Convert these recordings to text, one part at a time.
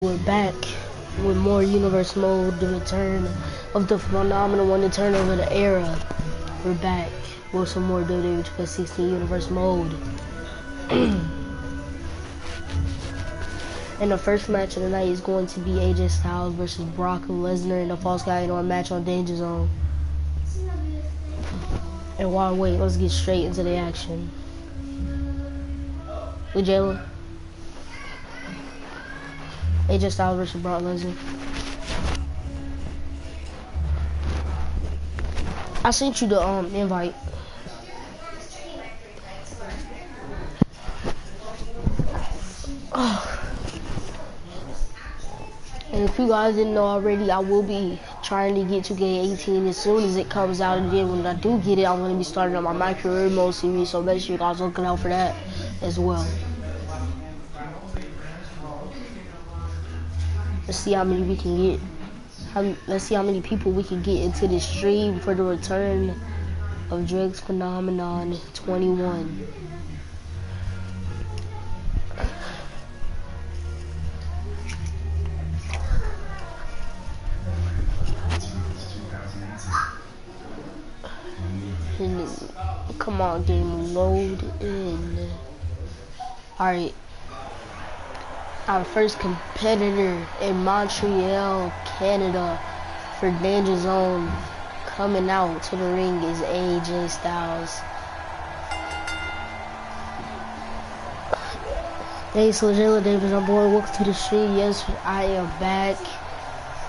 We're back with more universe mode, the return of the phenomenal one, the turn of the era. We're back with some more WWE 2K16 universe mode. And the first match of the night is going to be AJ Styles versus Brock Lesnar in the False Guy match on Danger Zone. And while I wait, let's get straight into the action. With Jayla. AJ Styles versus Brock Lesnar. I sent you the invite. And if you guys didn't know already, I will be trying to get 2K18 as soon as it comes out. And then when I do get it, I'm going to be starting on my My Career Mode series. So make sure you guys looking out for that as well. Let's see how many we can get. Let's see how many people we can get into this stream for the return of Drexphenominon 21. Come on, game, load in. Alright. Our first competitor in Montreal, Canada for Danger Zone coming out to the ring is AJ Styles. Hey, so Jayla Davis on board. Welcome to the stream. Yes, I am back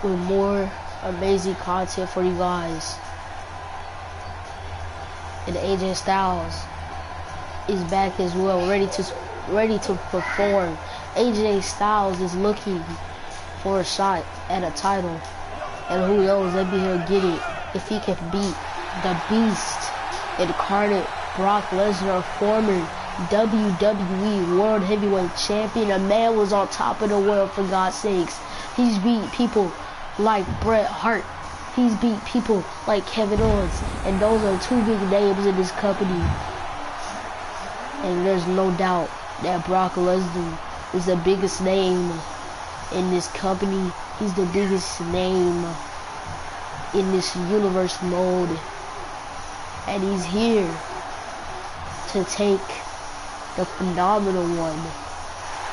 with more amazing content for you guys. And AJ Styles is back as well, ready to perform. AJ Styles is looking for a shot at a title, and who knows, maybe he'll get it if he can beat the Beast incarnate Brock Lesnar, former WWE World Heavyweight Champion. The man was on top of the world, for God's sakes. He's beat people like Bret Hart. He's beat people like Kevin Owens, and those are two big names in this company. And there's no doubt that Brock Lesnar is the biggest name in this company. He's the biggest name in this universe mode. And he's here to take the phenomenal one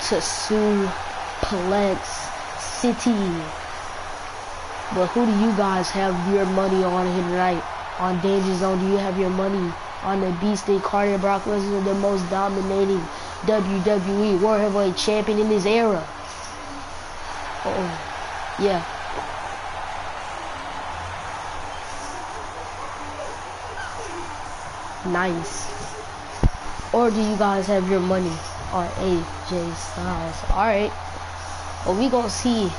to Suplex City. But who do you guys have your money on here tonight on Danger Zone? Do you have your money on the Beast incarnate Brock Lesnar, the most dominating WWE World Heavyweight Champion in this era? Yeah. Nice. Or do you guys have your money on AJ Styles? Alright. Well, we gonna see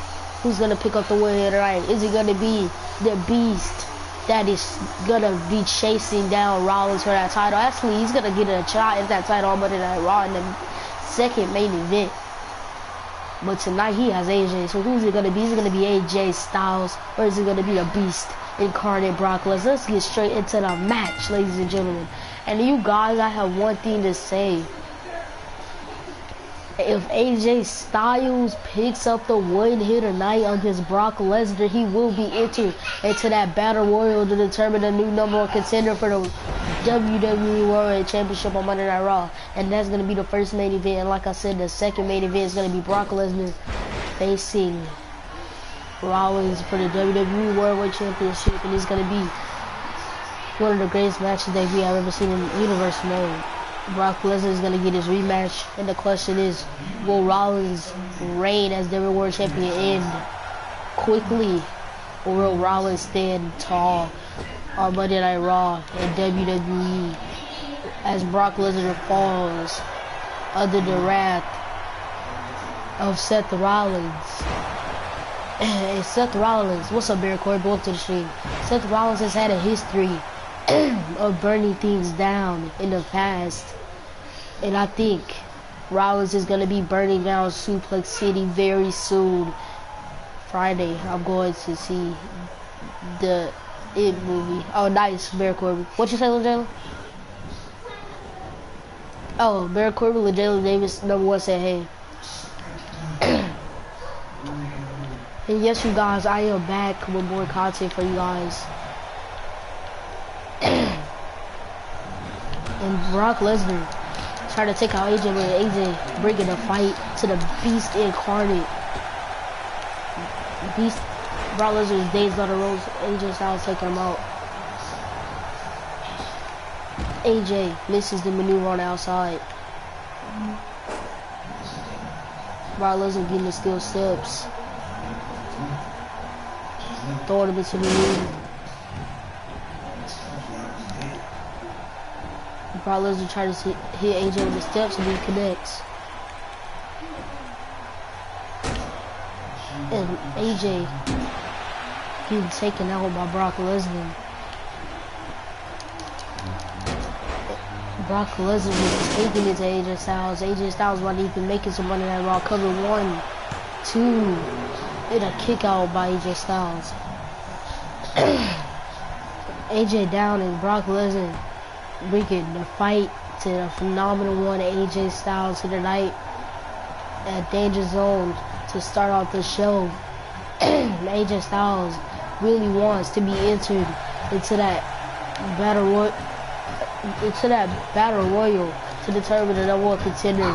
who's gonna pick up the win here tonight. Is it gonna be the Beast that is gonna be chasing down Rollins for that title? Actually, he's gonna get a shot at that title on Monday Night Raw in the second main event. But tonight he has AJ. So who's it gonna be? Is it gonna be AJ Styles, or is it gonna be the Beast incarnate Brock Lesnar? Let's get straight into the match, ladies and gentlemen. And you guys, I have one thing to say. If AJ Styles picks up the win here tonight against Brock Lesnar, he will be entered into that battle royal to determine the new #1 contender for the WWE World Championship on Monday Night Raw. And that's going to be the first main event. And like I said, the second main event is going to be Brock Lesnar facing Rollins for the WWE World Championship. And it's going to be one of the greatest matches that we have ever seen in universe mode. Brock Lesnar is going to get his rematch, and the question is, will Rollins' reign as WWE World Champion end quickly, or will Rollins stand tall on Monday Night Raw and WWE as Brock Lesnar falls under the wrath of Seth Rollins? And Seth Rollins, what's up, Barry Corey? Welcome to the stream. Seth Rollins has had a history of burning things down in the past. And I think Rollins is going to be burning down Suplex City very soon. Friday, I'm going to see the It movie. Oh, nice, Barry Corbin. What you say, Jayla? Oh, Barry Corbin, Jayla Davis, #1 said hey. And yes, you guys, I am back with more content for you guys. And Brock Lesnar tried to take out AJ, with AJ bringing a fight to the Beast incarnate. Beast, Brock Lesnar's days on the ropes. AJ Styles taking him out. AJ misses the maneuver on the outside. Brock Lesnar getting the steel steps. Throwing him into the ring. Brock Lesnar trying to hit AJ with the steps and he connects. And AJ getting taken out by Brock Lesnar. Brock Lesnar was taking it to AJ Styles. AJ Styles wasn't even making some money that Raw. Cover 1, 2, and a kick out by AJ Styles. AJ down and Brock Lesnar bringing the fight to the phenomenal one AJ Styles here tonight at Danger Zone to start off the show. AJ Styles really wants to be entered into that battle royal to determine the number one contender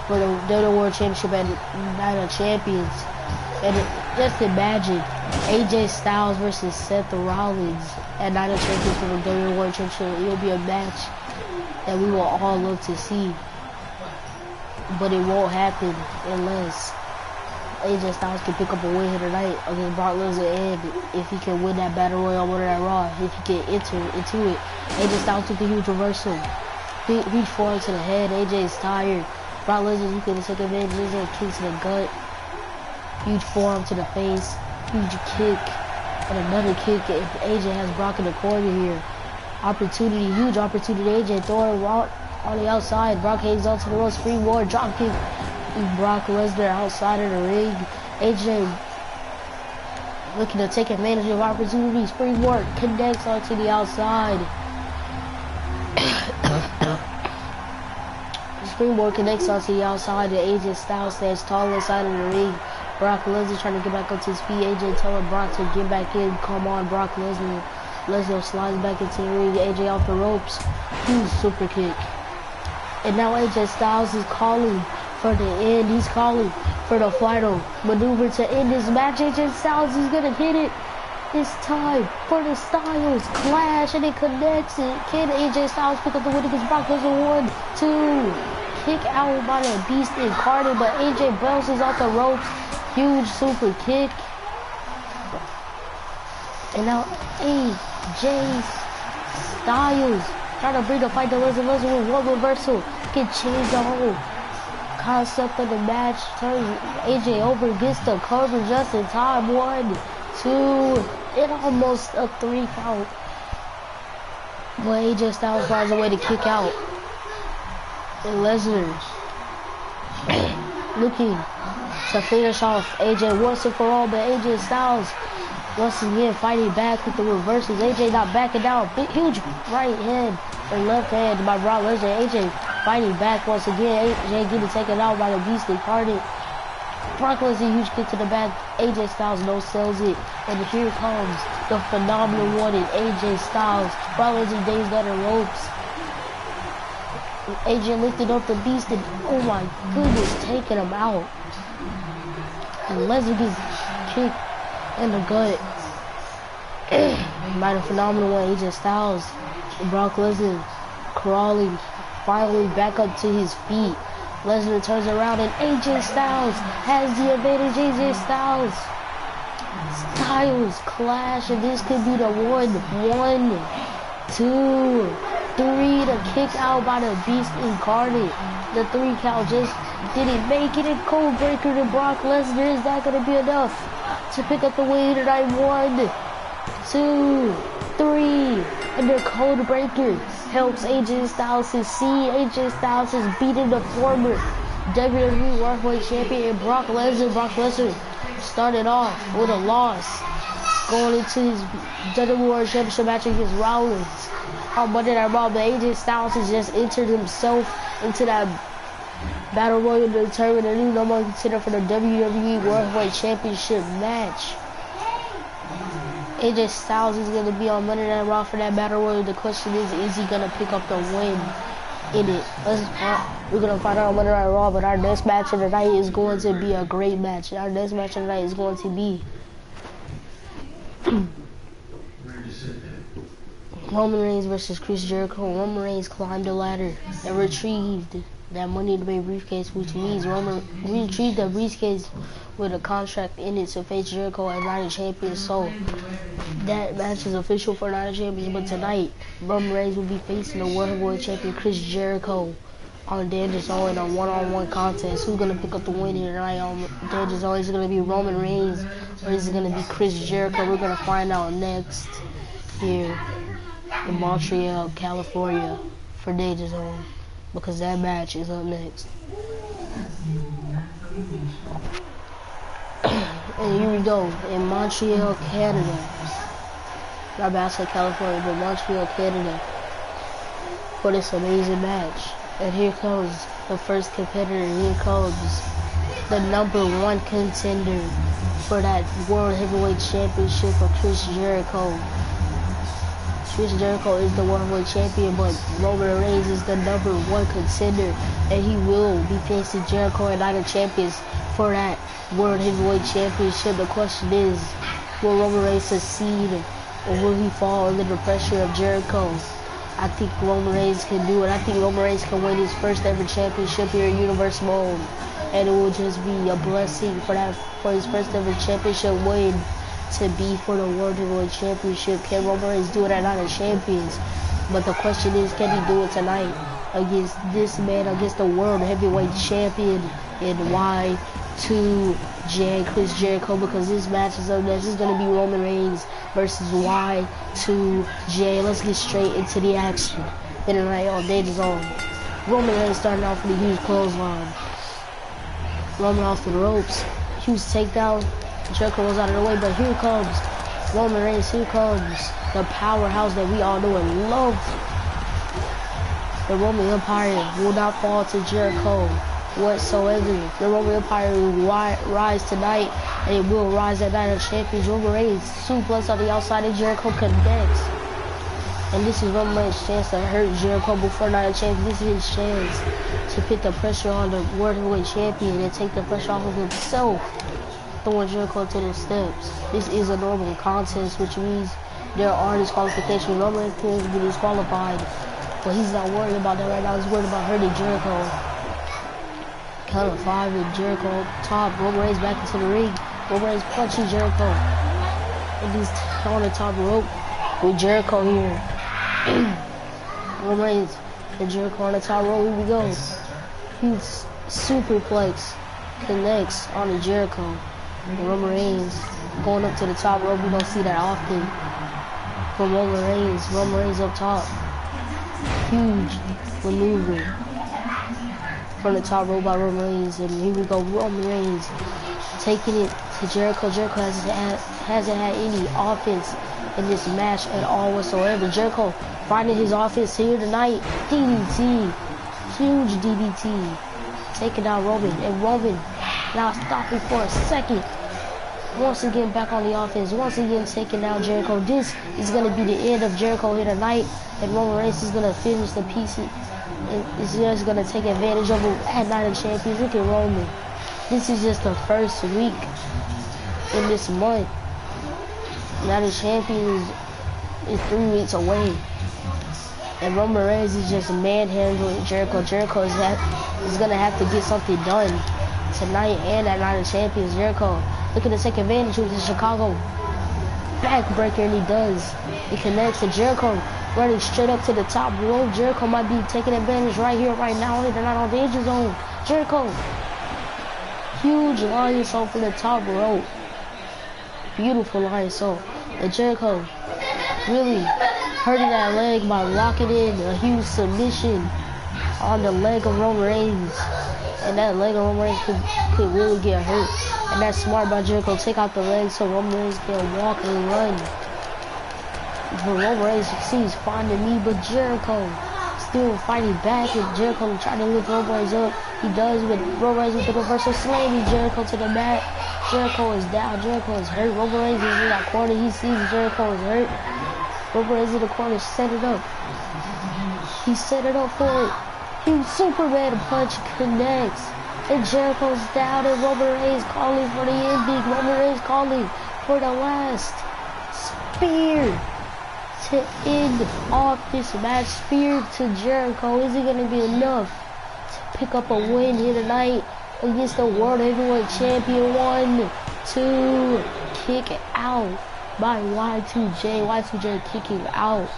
for the WWE World Championship and Night of Champions. And just imagine AJ Styles versus Seth Rollins at Night of Champions for the WWE World Championship. It'll be a match that we will all love to see, but it won't happen unless AJ Styles can pick up a win here tonight against Brock Lesnar, and if he can win that Battle Royal or that Raw, if he can enter into it. AJ Styles took a huge reversal. Huge forearm to the head. AJ is tired. Brock Lesnar, he couldn't take advantage. AJ kick to the gut. Huge forearm to the face. Huge kick. And another kick. If AJ has Brock in the corner here. Opportunity, huge opportunity. AJ throwing Brock on the outside. Brock hangs onto the rope. Springboard drop kick. Brock Lesnar outside of the ring. AJ looking to take advantage of opportunity. Springboard connects onto the outside. Springboard connects onto the outside. And AJ Styles stands tall inside of the ring. Brock Lesnar trying to get back up to his feet. AJ telling Brock to get back in. Come on, Brock Lesnar. Lesnar slides back into the ring. AJ off the ropes. Huge super kick. And now AJ Styles is calling for the end. He's calling for the final maneuver to end this match. AJ Styles is gonna hit it. It's time for the Styles Clash, and it connects it. Can AJ Styles pick up the win against Brock Lesnar? 1, 2. Kick out by the Beast incarnate, but AJ bounces off the ropes. Huge super kick. And now AJ Styles trying to bring the fight to Lesnar. Lesnar with one reversal can change the whole concept of the match. Turns AJ over, gets the cover just in time. 1, 2, and almost a 3 count. But AJ Styles finds a way to kick out. And Lesnar looking to finish off AJ once and for all, but AJ Styles once again fighting back with the reversals. AJ not backing down. Big, huge right hand or left hand by Brock Lesnar. AJ fighting back once again. AJ getting taken out by the Beast incarnate. Brock Lesnar huge kick to the back. AJ Styles no sells it, and here comes the phenomenal one in AJ Styles. Brock Lesnar dazed on the ropes. AJ lifted up the Beast and oh my goodness, taking him out. And Lesnar gets kicked in the gut by the phenomenal one, AJ Styles. And Brock Lesnar crawling finally back up to his feet. Lesnar turns around and AJ Styles has the advantage. AJ Styles Clash, and this could be the 1, 2, 3, the kick out by the Beast incarnate. The 3 count just didn't make it. And Code Breaker to Brock Lesnar. Is that going to be enough to pick up the win tonight? 1, 2, 3, and the Code Breaker helps AJ Styles to see. AJ Styles has beaten the former WWE World Heavyweight Champion and Brock Lesnar. Brock Lesnar started off with a loss going into his WWE World Championship match against Rollins on Monday Night Raw, but AJ Styles has just entered himself into that Battle Royal to determine a new number one contender for the WWE World Heavyweight Championship match. AJ Styles is going to be on Monday Night Raw for that Battle Royal. The question is he going to pick up the win in it? We're going to find out on Monday Night Raw, but our next match of the night is going to be a great match. Our next match of the night is going to be Roman Reigns versus Chris Jericho. Roman Reigns climbed the ladder and retrieved that Money in the Bank briefcase, which means Roman retrieved the briefcase with a contract in it to face Jericho as Night of Champions. So that match is official for Night of Champions. But tonight, Roman Reigns will be facing the World Heavyweight Champion Chris Jericho on Danger Zone in a one-on-one contest. Who's gonna pick up the win here tonight on Danger Zone? Is it gonna be Roman Reigns or is it gonna be Chris Jericho? We're gonna find out next here in Montreal, California for Danger Zone, because that match is up next. And here we go in Montreal, Canada. Not bad, I said California, but Montreal, Canada, for this amazing match. And here comes the first competitor. Here comes the #1 contender for that World Heavyweight Championship for Chris Jericho. Chris Jericho is the World Heavyweight Champion, but Roman Reigns is the #1 contender, and he will be facing Jericho at Night of Champions for that World Heavyweight Championship. The question is, will Roman Reigns succeed, or will he fall under the pressure of Jericho? I think Roman Reigns can do it. I think Roman Reigns can win his first ever championship here in Universe Mode, and it will just be a blessing for his first ever championship win to be for the World Heavyweight Championship. Can Roman Reigns do it at Night of Champions? But the question is, can he do it tonight against this man, against the World Heavyweight Champion in Y2J, Chris Jericho? Because this match is up next. It's going to be Roman Reigns versus Y2J. Let's get straight into the action. In the night on Danger Zone. Roman Reigns starting off with a huge clothesline. Roman off the ropes. Huge takedown. Jericho was out of the way, but here comes Roman Reigns. Here comes the powerhouse that we all know and love. The Roman Empire will not fall to Jericho whatsoever. The Roman Empire will rise tonight, and it will rise at Night of Champions. Roman Reigns suplex on the outside, and Jericho connects. And this is Roman Reigns' chance to hurt Jericho before Night of Champions. This is his chance to put the pressure on the World Heavyweight Champion and take the pressure off of himself, throwing Jericho to the steps. This is a normal contest, which means there are disqualifications. Roman Reigns can be disqualified, but he's not worried about that right now. He's worried about hurting Jericho. Count of 5 with Jericho up top. Roman Reigns back into the ring. Roman Reigns punching Jericho. And he's on the top rope with Jericho here. Roman Reigns and Jericho on the top rope. Here we go. He's superplex connects on the Jericho. And Roman Reigns going up to the top rope. We don't see that often from Roman Reigns. Roman Reigns up top. Huge maneuver from the top rope by Roman Reigns. And here we go. Roman Reigns taking it to Jericho. Jericho hasn't had any offense in this match at all whatsoever. Jericho finding his offense here tonight. DDT. Huge DDT. Taking down Roman. And Roman now stopping for a second. Once again back on the offense. Once again taking down Jericho. This is going to be the end of Jericho here tonight. And Roman Reigns is going to finish the piece. And is just going to take advantage of it at Night of Champions. Look at Roman. This is just the first week in this month. Night of Champions is 3 weeks away. And Roman Reigns is just manhandling Jericho. Jericho is going to have to get something done tonight and at Night of Champions. Jericho looking to take advantage of the Chicago backbreaker, and he does. He connects to Jericho, running straight up to the top rope. Jericho might be taking advantage right here, right now. They're not on Danger Zone. Jericho, huge lion salt from the top rope. Beautiful lion salt. And Jericho really hurting that leg by locking in a huge submission on the leg of Roman Reigns. And that leg of Roman Reigns could really get hurt. And that's smart by Jericho. Take out the leg so Roman Reigns can walk and run. But Roman Reigns seems finding me, but Jericho still fighting back. And Jericho trying to lift Roman Reigns up. He does with Roman Reigns with the reversal slamming Jericho to the mat. Jericho is down. Jericho is hurt. Roman Reigns is in that corner. He sees Jericho is hurt. Roman Reigns in the corner. Set it up. He set it up for it. He Superman punch connects. And Jericho's down and Roman Reigns calling for the ending. Roman Reigns calling for the last spear to end off this match. Spear to Jericho. Is it going to be enough to pick up a win here tonight against the World Heavyweight Champion? 1, 2, kick out by Y2J. Y2J kicking out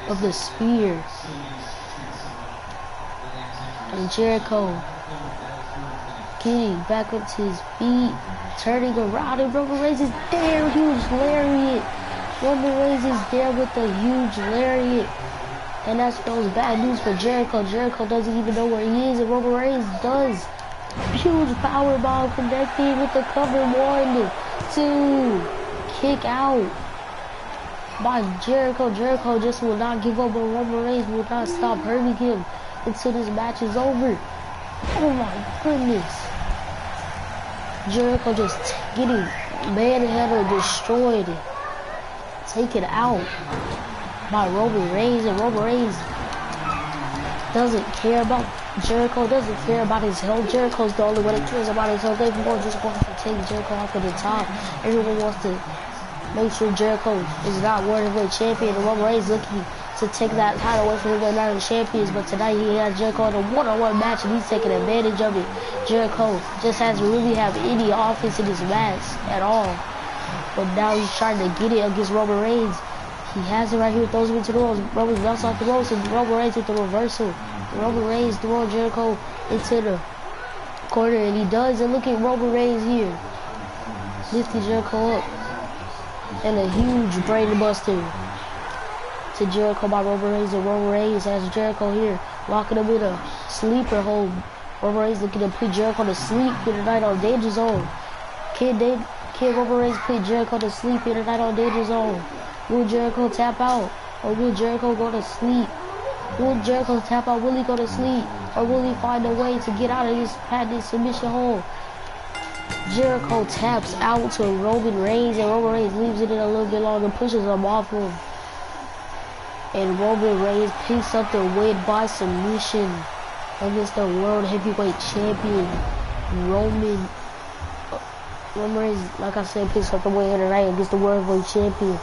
of the spear. And Jericho getting back up to his feet, turning around, and Roman Reigns is there, huge lariat. Roman Reigns is there with the huge lariat. And that spells bad news for Jericho. Jericho doesn't even know where he is, and Roman Reigns does. Huge powerbomb connecting with the cover. 1, 2, kick out by Jericho. Jericho just will not give up, but Roman Reigns will not stop hurting him until this match is over. Oh my goodness. Jericho just getting manhandled, destroyed, taken out by Roman Reigns, and Roman Reigns doesn't care about Jericho, doesn't care about his health. Jericho's the only one that cares about his health. Everyone just wants to take Jericho off of the top. Everyone wants to make sure Jericho is not World Heavyweight Champion, and Roman Reigns looking to take that title away from the United Champions. But tonight he has Jericho in a one-on-one match, and he's taking advantage of it. Jericho just hasn't really have any offense in this match at all. But now he's trying to get it against Roman Reigns. He has it right here, throws him into the ropes. Roman bounces off the ropes, and Roman Reigns with the reversal. Roman Reigns throwing Jericho into the corner, and he does. And look at Roman Reigns here, lifting Jericho up. And a huge brain buster to Jericho by Roman Reigns, and Roman Reigns has Jericho here, locking him in a sleeper hold. Roman Reigns looking to put Jericho to sleep here tonight on Danger Zone. Can Roman Reigns put Jericho to sleep here tonight on Danger Zone? Will Jericho tap out, or will Jericho go to sleep? Will Jericho tap out? Will he go to sleep, or will he find a way to get out of this patented submission hold? Jericho taps out to Roman Reigns, and Roman Reigns leaves it in a little bit longer, pushes him off him. And Roman Reigns picks up the win by submission against the World Heavyweight Champion, Roman Reigns, like I said, picks up the win tonight against the World Heavyweight Champion.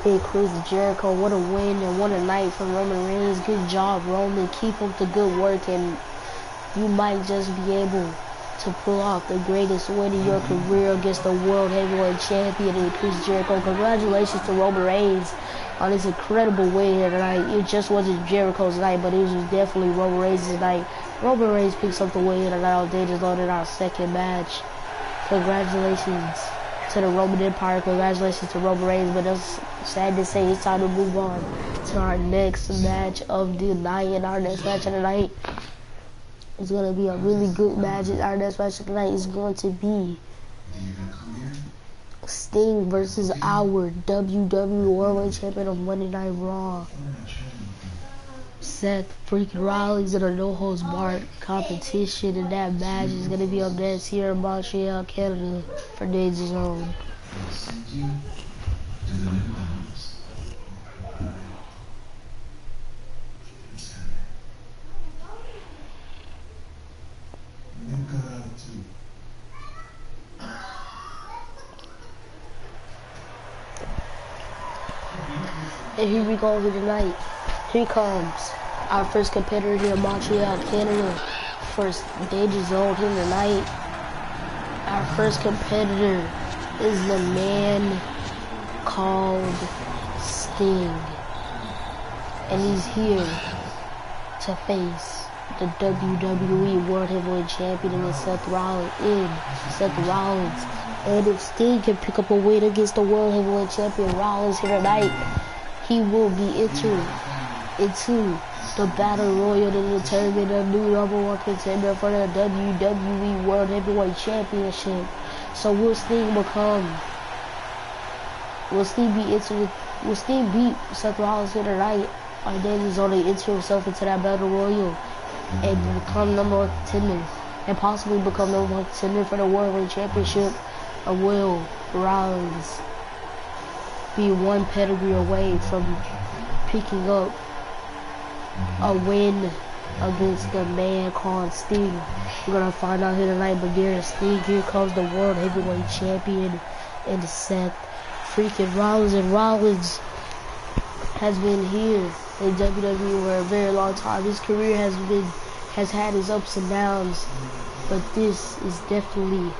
It Chris Jericho. What a win and what a night from Roman Reigns. Good job, Roman. Keep up the good work, and you might just be able to pull off the greatest win in your career against the World Heavyweight Champion and Chris Jericho. Congratulations to Roman Reigns on this incredible win here tonight. It just wasn't Jericho's night, but it was definitely Roman Reigns' night. Roman Reigns picks up the win here tonight on Danger Zone in our second match. Congratulations to the Roman Empire. Congratulations to Roman Reigns, but it's sad to say it's time to move on to our next match of the night. And our next match of the night is going to be a really good match. Our next match of the night is going to be Sting versus our WWE World Champion of Monday Night Raw, Seth freaking Rollins, in a no-holds-barred competition. And that match is going to be up next here in Montreal, Canada for Danger Zone. And here we go over tonight. Here comes our first competitor here in Montreal, Canada, for Danger Zone here tonight. Our first competitor is the man called Sting. And he's here to face the WWE World Heavyweight Champion and Seth Rollins. And if Sting can pick up a win against the World Heavyweight Champion Rollins here tonight, he will be entering into the Battle Royal to determine the new #1 contender for the WWE World Heavyweight Championship. So will Sting beat Seth Rollins here tonight? Or then he's only enter himself into that Battle Royal? and become number one contender, and possibly become number one contender for the World Heavyweight Championship? Or will Rollins be one pedigree away from picking up a win against the man called Sting? We're gonna find out here tonight. But here Sting, here comes the World Heavyweight Champion, and Seth freaking Rollins. And Rollins has been here in WWE for a very long time. His career has had his ups and downs, but this is definitely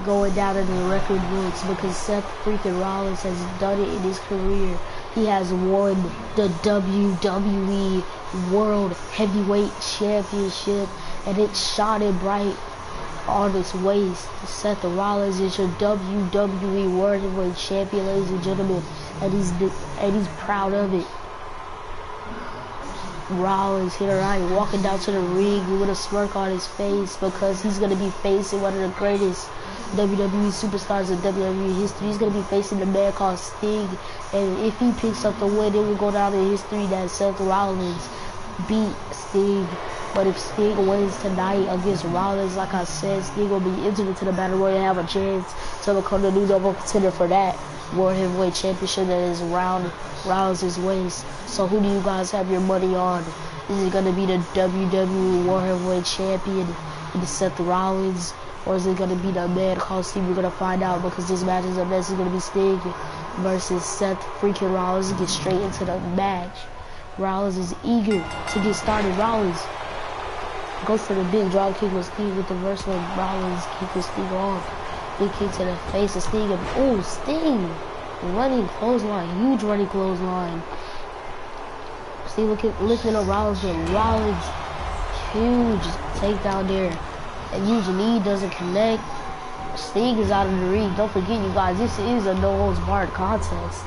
going down in the record books because Seth freaking Rollins has done it in his career. He has won the WWE World Heavyweight Championship, and it's shot it bright on his waist. Seth Rollins is your WWE World Heavyweight Champion, ladies and gentlemen, and he's proud of it. Rollins here tonight, walking down to the ring with a smirk on his face because he's gonna be facing one of the greatest WWE superstars in WWE history. He's gonna be facing the man called Sting, and if he picks up the win, it will go down in history that Seth Rollins beat Sting. But if Sting wins tonight against Rollins, like I said, Sting will be entered into the Battle Royal and have a chance to become the new number one contender for that World Heavyweight Championship that is around Rollins' waist. So who do you guys have your money on? Is it gonna be the WWE World Heavyweight Champion, Seth Rollins, or is it gonna be the man called Sting? We're gonna find out because this match is a mess. It's gonna be Sting versus Seth freaking Rollins. Get straight into the match. Rollins is eager to get started. Rollins goes for the big drop kick with Sting with the reverse one. Rollins kicking Sting off. Big kick to the face of Sting. And oh, Sting! Running clothesline. Huge running clothesline. Sting lifting up Rollins, but Rollins, huge takedown there. A huge knee doesn't connect. Sting is out of the ring. Don't forget, you guys, this is a no-holds-barred contest.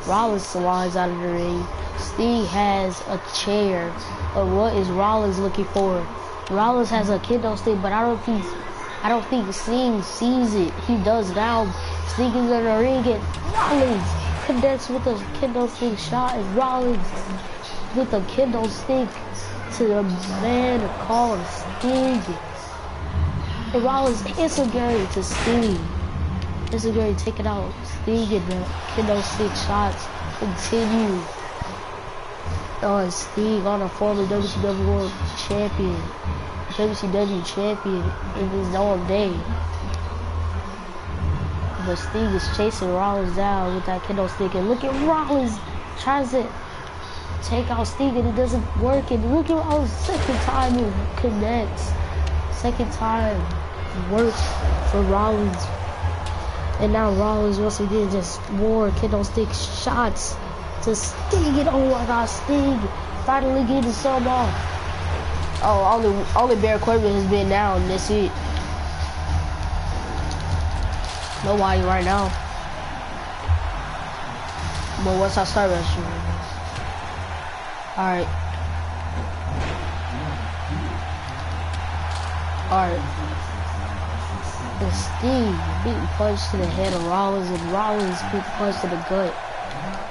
Rollins slides out of the ring. Sting has a chair. But what is Rollins looking for? Rollins has a kendo stick, but I don't think Sting sees it. He does now. Sting is in the ring, and Rollins connects with a kendo stick shot, and Rollins with a kendo stick to the man called Sting. And Rollins Enziguri to Sting. Enziguri taking out Sting, and the kendo stick shots continue. Sting on a former WCW World Champion. WCW Champion in his own day. But Sting is chasing Rollins down with that kendo stick. And look at Rollins tries to take out Sting and it doesn't work. And look at Rollins, second time it connects. Second time works for Rollins. And now Rollins once again just more kendo stick shots to Sting. And oh my God, Sting finally getting some off. Oh, only Baron Corbin has been down. That's it. Nobody right now. But once I start rushing. Alright. And Sting being punched to the head of Rollins, and Rollins being punched to the gut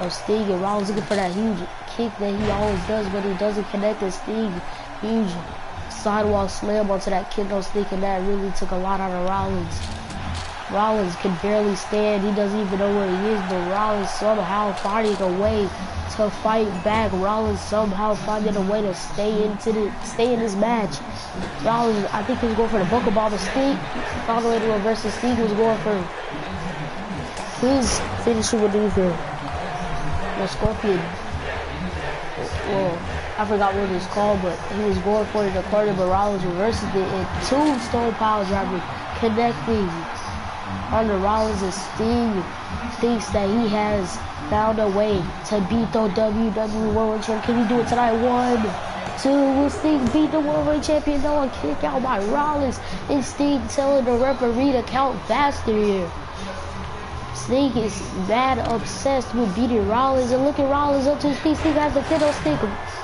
of Sting, and Rollins looking for that huge kick that he always does, but he doesn't connect. And Sting huge sidewalk slam onto that kendo stick, and that really took a lot out of Rollins. Rollins can barely stand. He doesn't even know where he is, but Rollins somehow finding a way to fight back. Rollins somehow finding a way to stay in this match. Rollins, I think he was going for the buckle bomb, but Sting found a way to reverse it. Sting was going for his finishing maneuver. The Scorpion. Well, I forgot what it was called, but he was going for it in the corner, but Rollins reverses it, and tombstone power driver connecting under Rollins. And Sting thinks that he has found a way to beat the WWE World Champion. Can he do it tonight? 1, 2, will Sting beat the World Champion? No, a kick out by Rollins, and Sting telling the referee to count faster here. Sting is mad obsessed with beating Rollins, and look at Rollins up to his feet. Sting has the kendo stick.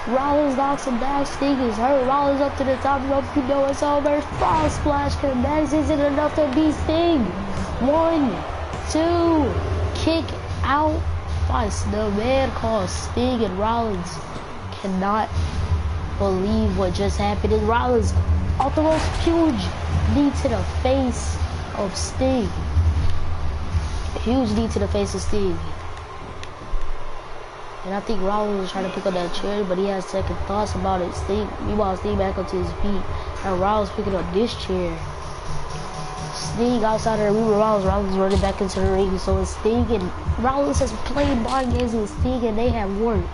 Rollins knocks him back. Sting is hurt. Rollins up to the top rope. You know it's over. Frog splash connects. Isn't enough to beat Sting. 1, 2, kick out by the man called Sting, and Rollins cannot believe what just happened. And Rollins off the most huge knee to the face of Sting. Huge knee to the face of Sting. And I think Rollins was trying to pick up that chair, but he has second thoughts about it. Meanwhile, Sting back up to his feet. And Rollins picking up this chair. Sting outside of the ring with Rollins running back into the ring. So it's Sting and Rollins has played mind games with Sting and they have worked.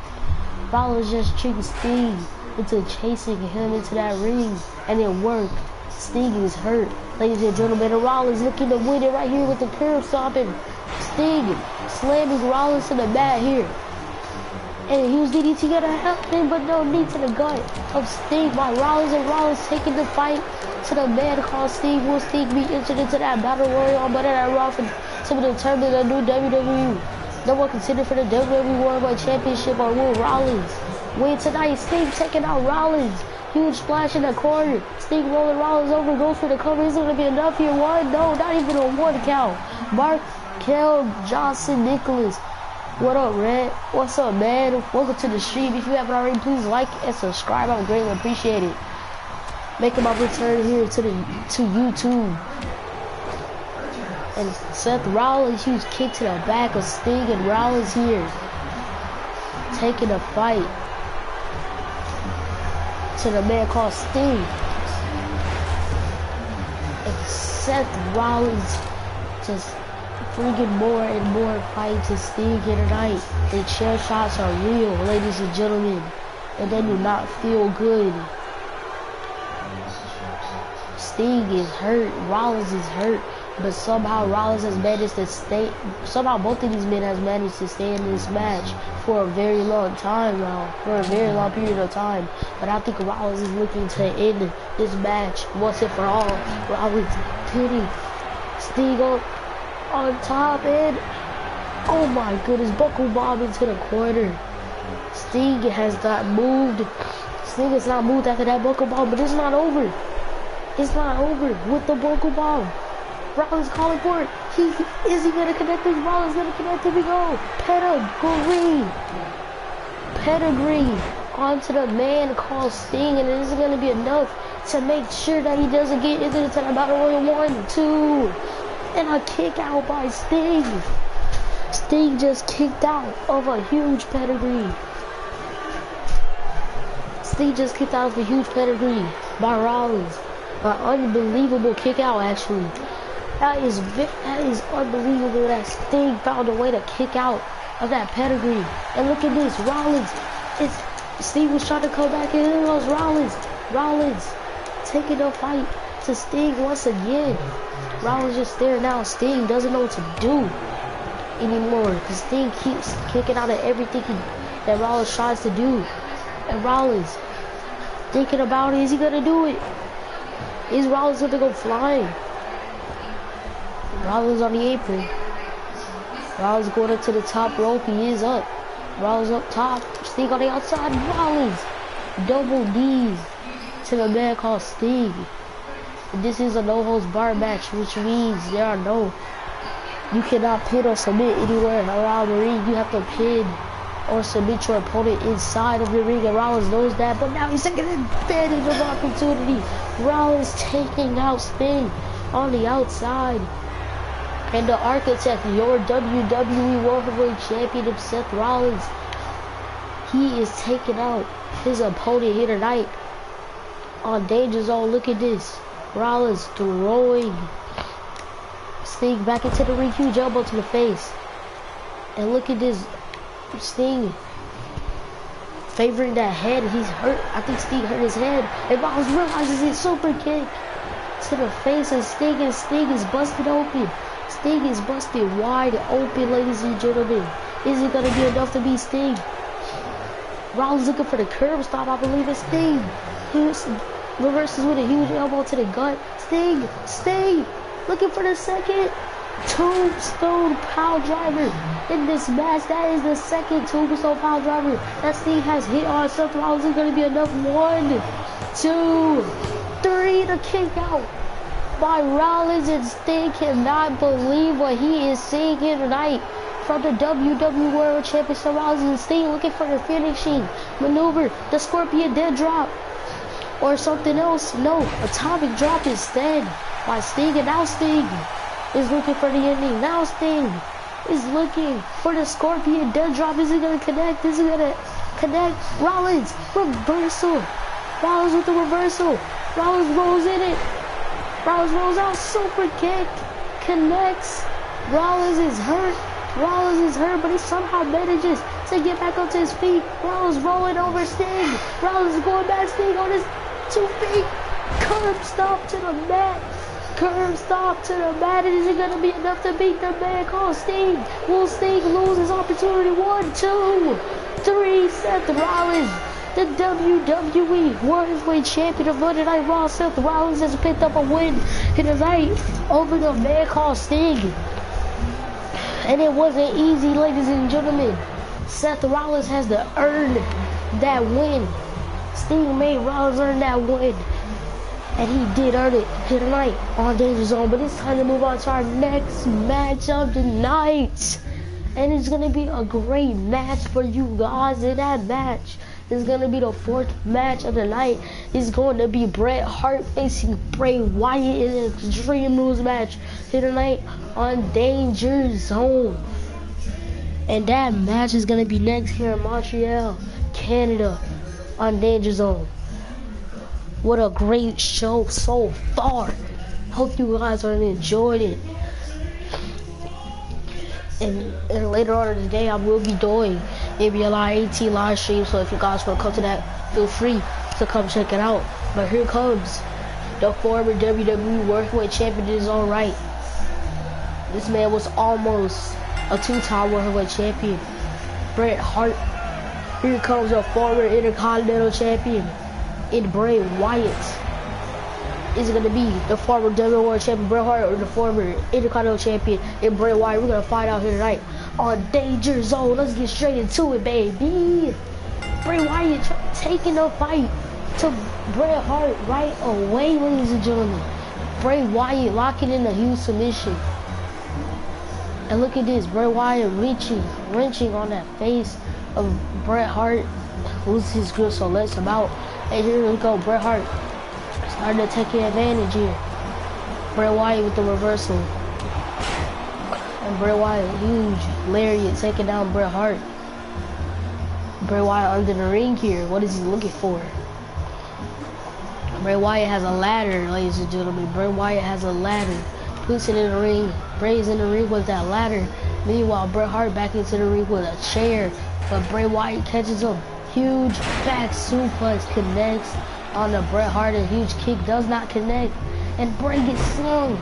Rollins just tricked Sting into chasing him into that ring. And it worked. Sting is hurt. Ladies and gentlemen, and Rollins looking to win it right here with the curb stomping. Sting slamming Rollins to the mat here. And he was DDT gonna help him, but no, knee to the gut of Sting by Rollins, and Rollins taking the fight to the man called Sting. Will Sting be entered into that battle royal on Monday Night Raw for to determine the new WWE? No one considered for the WWE World Championship, or will Rollins win tonight? Sting taking out Rollins. Huge splash in the corner. Sting rolling Rollins over, goes for the cover. Is it gonna be enough here? One? No, not even a one count. Markel Johnson Nicholas. What up, Red? What's up, man? Welcome to the stream. If you haven't already, please like and subscribe. I would greatly appreciate it. Making my return here to YouTube. And Seth Rollins, huge kick to the back of Sting, and Rollins here taking a fight to the man called Sting. And Seth Rollins just bringing more and more fights to Sting here tonight. The chair shots are real, ladies and gentlemen, and they do not feel good. Sting is hurt, Rollins is hurt, but somehow Rollins has managed to stay, somehow both of these men has managed to stay in this match for a very long time now, for a very long period of time. But I think Rollins is looking to end this match once and for all. Rollins hitting Sting on top, and oh my goodness, buckle bomb into the corner. Sting has not moved. Sting has not moved after that buckle bomb, but it's not over. It's not over with the buckle bomb. Rollins calling for it. Is he gonna connect this? Rollins gonna connect it. We go. Pedigree onto the man called Sting, and it isn't gonna be enough to make sure that he doesn't get into the time battle royal. 1, 2. And a kick out by Sting. Sting just kicked out of a huge pedigree. Sting just kicked out of a huge pedigree by Rollins. An unbelievable kick out, actually. That is unbelievable that Sting found a way to kick out of that pedigree. And look at this, Rollins. Sting was trying to come back, and it was Rollins. Rollins taking the fight to Sting once again. Rollins just staring out. Sting doesn't know what to do anymore because Sting keeps kicking out of everything that Rollins tries to do. And Rollins thinking about it. Is he gonna do it? Is Rollins gonna go flying? Rollins on the apron. Rollins going up to the top rope. He is up. Rollins up top. Sting on the outside. Rollins double D's to the man called Sting. This is a no-holds-barred match, which means you cannot pin or submit anywhere around the ring. You have to pin or submit your opponent inside of the ring, and Rollins knows that, but now he's taking advantage of the opportunity. Rollins taking out Sting on the outside. And the architect, your WWE World Heavyweight Champion, Seth Rollins, he is taking out his opponent here tonight on Danger Zone. Look at this. Rollins throwing Sting back into the ring, huge elbow to the face. And look at this, Sting favoring that head. He's hurt. I think Sting hurt his head. And Rollins realizes it's super kick to the face of Sting, and Sting is busted open. Sting is busted wide open, ladies and gentlemen. Is it gonna be enough to beat Sting? Rollins looking for the curb stop, I believe it's Sting. Reverses with a huge elbow to the gut. Sting, looking for the second tombstone pile driver in this match. That is the second tombstone pile driver that Sting has hit on Seth Rollins. Is going to be enough. 1, 2, 3 to kick out by Rollins, and Sting cannot believe what he is seeing here tonight from the WWE World Champion Seth Rollins and Sting looking for the finishing maneuver, the Scorpion Dead Drop, or something else. No, Atomic Drop instead by Sting, and now Sting is looking for the ending. Now Sting is looking for the Scorpion Dead Drop. Is it gonna connect? Is it gonna connect? Rollins reversal. Rollins with the reversal. Rollins rolls in it. Rollins rolls out. Super kick connects. Rollins is hurt. Rollins is hurt, but he somehow manages to get back up to his feet. Rollins rolling over Sting. Rollins is going back. Sting on his 2 feet. Curb stomp to the mat. Curb stomp to the mat. Is it going to be enough to beat the man called Sting? Will Sting lose his opportunity? 1, 2, 3. Seth Rollins, the WWE World Heavyweight Champion of Monday Night Raw. Seth Rollins has picked up a win tonight over the man called Sting. And it wasn't easy, ladies and gentlemen. Seth Rollins has to earn that win. Sting made Rollins earn that win. And he did earn it tonight on Danger Zone. But it's time to move on to our next match of the night. And it's going to be a great match for you guys in that match. It's going to be the 4th match of the night. It's going to be Bret Hart facing Bray Wyatt in an Extreme Rules match here tonight on Danger Zone. And that match is going to be next here in Montreal, Canada on Danger Zone. What a great show so far. Hope you guys are enjoying it. And later on in the day, I will be doing NBA 18 live stream. So if you guys want to come to that, feel free to come check it out. But here comes the former WWE World Heavyweight Champion in his own right. This man was almost a 2-time World Heavyweight Champion, Bret Hart. Here comes a former Intercontinental Champion in Bray Wyatt. Is it going to be the former WWE World Champion Bret Hart or the former Intercontinental Champion in Bray Wyatt? We're going to find out here tonight on Danger Zone. Let's get straight into it, baby. Bray Wyatt taking the fight to Bret Hart right away, ladies and gentlemen. Bray Wyatt locking in a huge submission. And look at this, Bray Wyatt wrenching on that face of Bret Hart. Loses his grip, so lets him out. And here we go, Bret Hart starting to take advantage here. Bray Wyatt with the reversal. And Bray Wyatt, huge lariat taking down Bret Hart. Bray Wyatt under the ring here. What is he looking for? Bray Wyatt has a ladder, ladies and gentlemen. Bray Wyatt has a ladder. Puts it in the ring. Bray's in the ring with that ladder. Meanwhile, Bret Hart back into the ring with a chair. But Bray Wyatt catches him. Huge back suplex connects on the Bret Hart. A huge kick does not connect. And Bray gets slung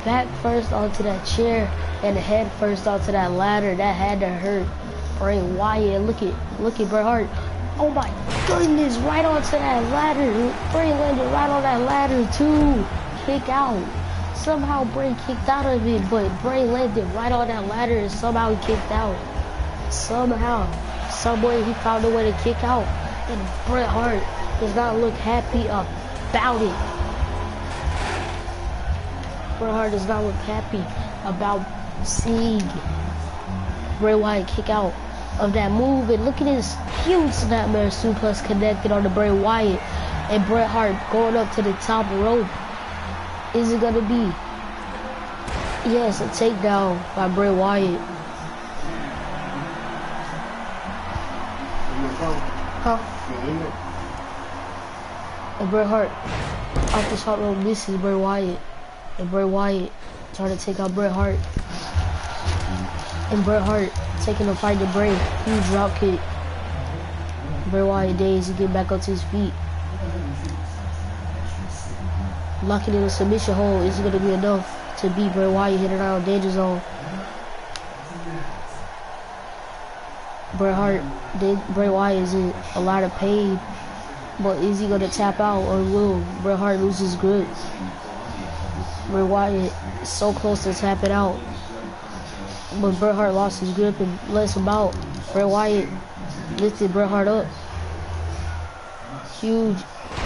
back first onto that chair and head first onto that ladder. That had to hurt Bray Wyatt. Look at Bret Hart. Oh my goodness, right onto that ladder. Bray landed right on that ladder too. Kick out. Somehow Bray kicked out of it, but Bray landed right on that ladder and somehow he kicked out. Somehow, some way he found a way to kick out. And Bret Hart does not look happy about it. Bret Hart does not look happy about seeing Bray Wyatt kick out of that move. And look at this huge snapmare suplex connected on the Bray Wyatt. And Bret Hart going up to the top rope. Is it gonna be? Yes, a takedown by Bray Wyatt. Huh? And Bret Hart off the top rope misses Bray Wyatt. And Bray Wyatt trying to take out Bret Hart. And Bret Hart taking the fight to Bray. Huge drop kick. Bray Wyatt dazed to get back up to his feet. Locking in a submission hold. Is it going to be enough to beat Bray Wyatt hitting around Danger Zone? Bray Wyatt is in a lot of pain. But is he going to tap out or will Bret Hart lose his grip? Bray Wyatt is so close to tapping out. But Bret Hart lost his grip and lets him out. Bray Wyatt lifted Bret Hart up. Huge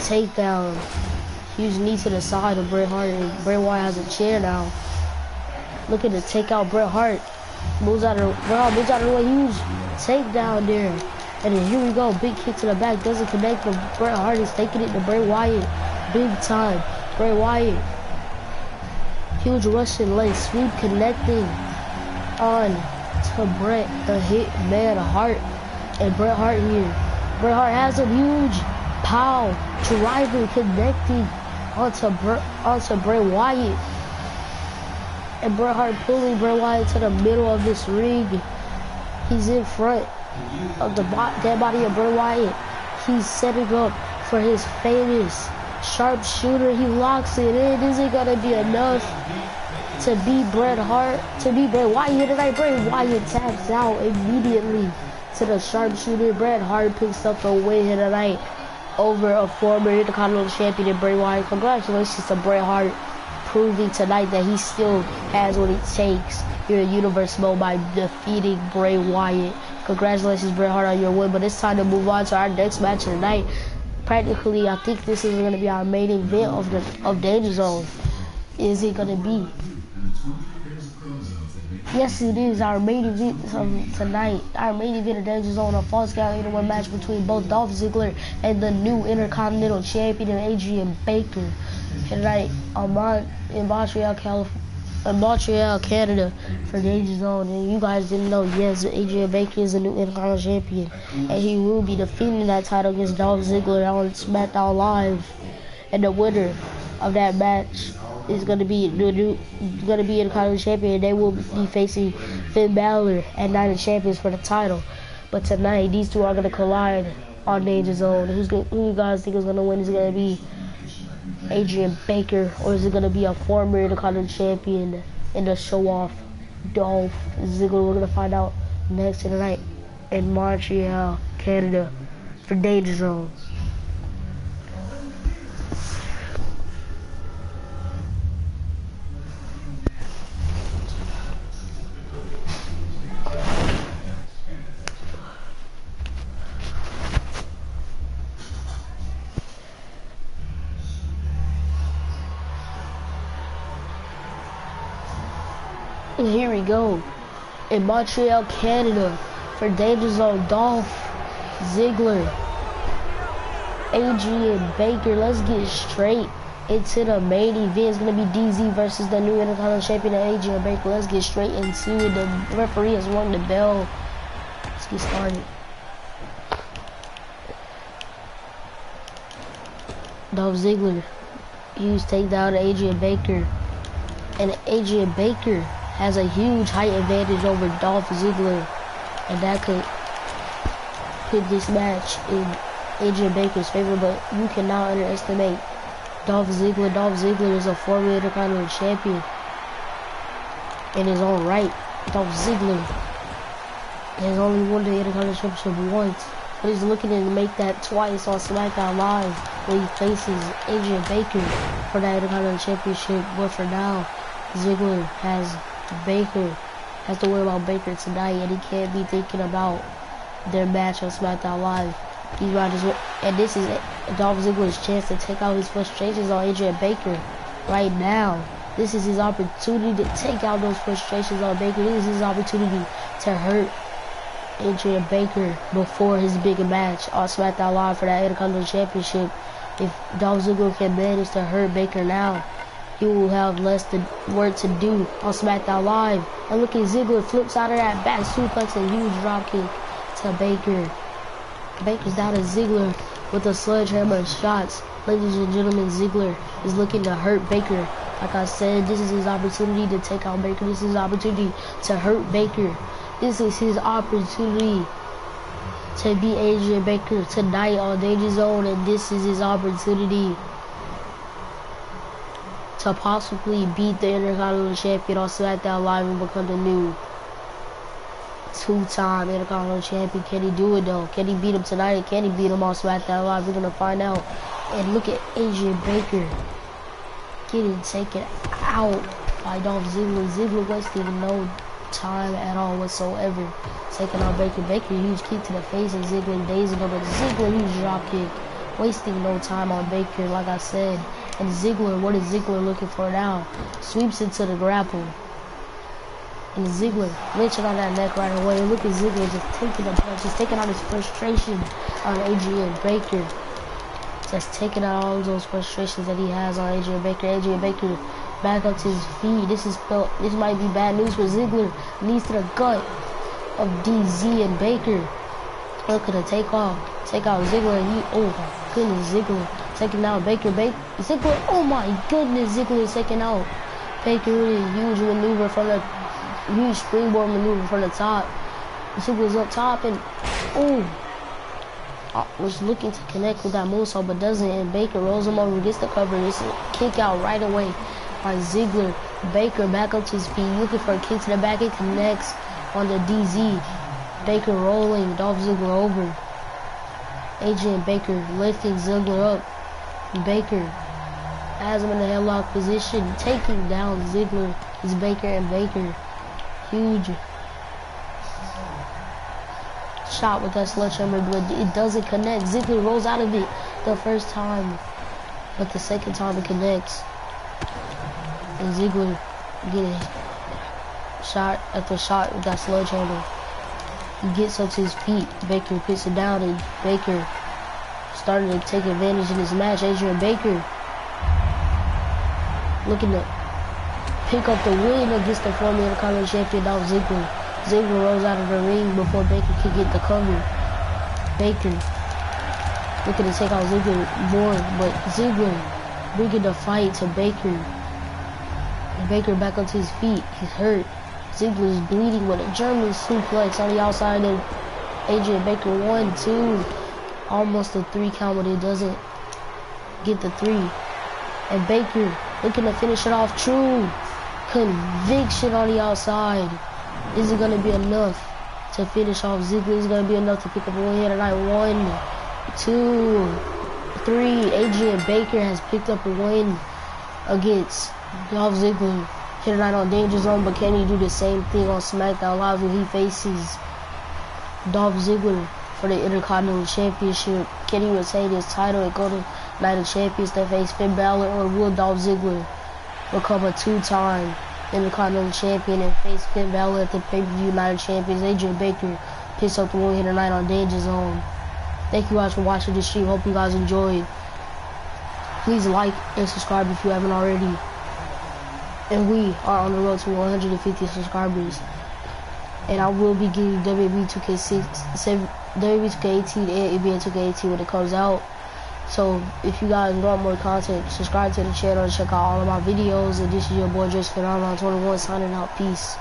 takedown. Huge knee to the side of Bret Hart, and Bray Wyatt has a chair now. Looking to take out Bret Hart. Moves out of the way. Huge takedown there. And then here we go. Big kick to the back. Doesn't connect, but Bret Hart is taking it to Bray Wyatt. Big time. Bray Wyatt. Huge Russian leg sweep connecting on to Bret the Hitman Hart. And Bret Hart here. Bret Hart has a huge pow driver connecting onto Bray Wyatt. And Bret Hart pulling Bray Wyatt to the middle of this ring. He's in front of the dead body of Bray Wyatt. He's setting up for his famous sharpshooter. He locks it in. Is it gonna be enough to beat Bret Hart? To beat Bray Wyatt here tonight? Bray Wyatt taps out immediately to the sharpshooter. Bret Hart picks up the win here tonight over a former Intercontinental Champion Bray Wyatt. Congratulations to Bret Hart, proving tonight that he still has what it takes here in Universe Mode by defeating Bray Wyatt. Congratulations, Bret Hart, on your win. But it's time to move on to our next match of the night. Practically, I think this is going to be our main event of Danger Zone. Is it going to be? Yes, it is our main event tonight. Our main event of Danger Zone, a Falls Count Anywhere match between both Dolph Ziggler and the new Intercontinental Champion Adrian Baker. Tonight in Montreal, Canada, for Danger Zone. And you guys didn't know, yes, Adrian Baker is the new Intercontinental Champion, and he will be defending that title against Dolph Ziggler on SmackDown Live. And the winner of that match is going to be Intercontinental Champion. They will be facing Finn Balor at Night of Champions for the title. But tonight, these two are going to collide on Danger Zone. Who you guys think is going to win? Is it going to be Adrian Baker, or is it going to be a former Intercontinental Champion in the show-off Dolph Ziggler? We're going to find out next tonight in Montreal, Canada, for Danger Zone. And here we go in Montreal, Canada, for Danger Zone. Dolph Ziggler, Adrian Baker. Let's get straight into the main event. It's going to be DZ versus the new Intercontinental Champion Adrian Baker. Let's get straight into it. The referee has rung the bell. Let's get started. Dolph Ziggler, huge takedown to Adrian Baker. And Adrian Baker has a huge height advantage over Dolph Ziggler, and that could put this match in Adrian Baker's favor, but you cannot underestimate Dolph Ziggler. Dolph Ziggler is a former Intercontinental Champion in his own right. Dolph Ziggler has only won the Intercontinental Championship once, but he's looking to make that twice on SmackDown Live when he faces Adrian Baker for that Intercontinental Championship. But for now, Ziggler has to worry about Baker tonight, and he can't be thinking about their match on SmackDown Live. He's right as well, and this is Dolph Ziggler's chance to take out his frustrations on Adrian Baker right now. This is his opportunity to take out those frustrations on Baker. This is his opportunity to hurt Adrian Baker before his big match on SmackDown Live for that Intercontinental Championship. If Dolph Ziggler can manage to hurt Baker now, he will have less work to do on SmackDown Live. And look at Ziggler flips out of that back suplex, a huge dropkick to Baker. Baker's down to Ziggler with a sledgehammer shots. Ladies and gentlemen, Ziggler is looking to hurt Baker. Like I said, this is his opportunity to take out Baker. This is his opportunity to hurt Baker. This is his opportunity to beat Adrian Baker tonight on Danger Zone, and this is his opportunity to possibly beat the Intercontinental Champion on SmackDown Live and become the new two-time Intercontinental Champion. Can he do it though? Can he beat him tonight? And can he beat him on SmackDown Live? We're gonna find out. And look at Adrian Baker getting taken out by Dolph Ziggler. Ziggler wasting no time at all whatsoever, taking out Baker. Baker, huge kick to the face, and Ziggler dazing him. But Ziggler, huge drop kick, wasting no time on Baker, like I said. And Ziggler, what is Ziggler looking for now? Sweeps into the grapple. And Ziggler lynching on that neck right away. Look at Ziggler just taking the punch, just taking out his frustration on Adrian Baker. Just taking out all those frustrations that he has on Adrian Baker. Adrian Baker back up to his feet. This might be bad news for Ziggler. Knees to the gut of DZ and Baker. Look at the take out Ziggler. Oh my goodness, Ziggler taking out Baker. Ziggler, oh my goodness, Ziggler is taking out Baker. Really huge maneuver from the huge springboard maneuver from the top. Ziggler's up top and was looking to connect with that moonsault but doesn't, and Baker rolls him over, gets the cover. It's a kick out right away by Ziggler. Baker back up to his feet, looking for a kick to the back. It connects on the DZ. Baker rolling Dolph Ziggler over. Adrian Baker lifting Ziggler up. Baker has him in the headlock position, taking down Ziggler. It's Baker and Baker. Huge shot with that sledgehammer, but it doesn't connect. Ziggler rolls out of it the first time, but the second time it connects. And Ziggler getting shot after shot with that sledgehammer. He gets up to his feet. Baker picks it down, and Baker starting to take advantage in this match. Adrian Baker looking to pick up the win against the former Intercontinental Champion Dolph Ziggler. Ziggler rolls out of the ring before Baker can get the cover. Baker looking to take out Ziggler more, but Ziggler bringing the fight to Baker. And Baker back up to his feet. He's hurt. Ziggler's bleeding with a German suplex on the outside, and Adrian Baker 1, 2, almost a 3 count, but it doesn't get the 3. And Baker looking to finish it off. True conviction on the outside. Is it going to be enough to finish off Ziggler? Is it going to be enough to pick up a win here tonight? 1, 2, 3. Adrian Baker has picked up a win against Dolph Ziggler here tonight on Danger Zone, but can he do the same thing on SmackDown Live when he faces Dolph Ziggler for the Intercontinental Championship? Can he retain his title and go to Night of Champions to face Finn Balor, or will Dolph Ziggler become a 2-time Intercontinental Champion and face Finn Balor at the pay-per-view Night of Champions? Adrian Baker picks up the win here tonight on Danger Zone. Thank you guys for watching this stream. Hope you guys enjoyed. Please like and subscribe if you haven't already. And we are on the road to 150 subscribers. And I will be getting WWE 2K18 and NBA 2K18 when it comes out. So if you guys want more content, subscribe to the channel and check out all of my videos. And this is your boy Drexphenominon 21 signing out. Peace.